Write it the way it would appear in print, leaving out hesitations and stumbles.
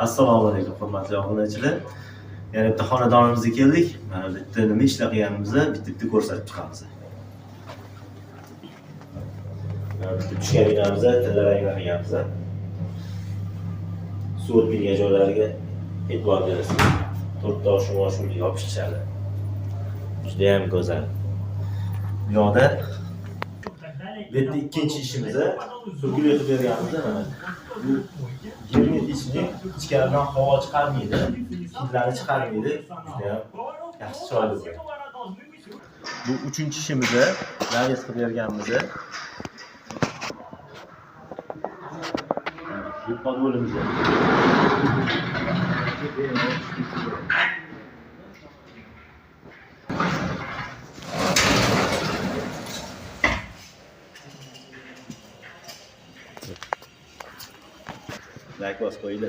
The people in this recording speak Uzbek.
Assalomu alaykum hurmatli obunachilar. Yana bitta xonadonimizga keldik. Mana bitta nima ishlar qilganimizni bitta ko'rsatib chiqamiz. Mana bitta tushgan binamizda tillaranglar qilganmiz. Suv o'tmaydigan joylariga e'tibor berasiz. To'rtta shumoshuli yopishchali. Juda ham go'zal. Bu yoqda bitta ikkinchi ishimizni so'kil yetib berganmiz mana. Bu germetikni ichkaridan havo chiqarmaydi, hidlarni chiqarmaydi. Juda ham yaxshi chiroyli. Bu uchinchi ishimizni naves qilib berganmiz. Bu podvolimiz. Like was qo'yildi.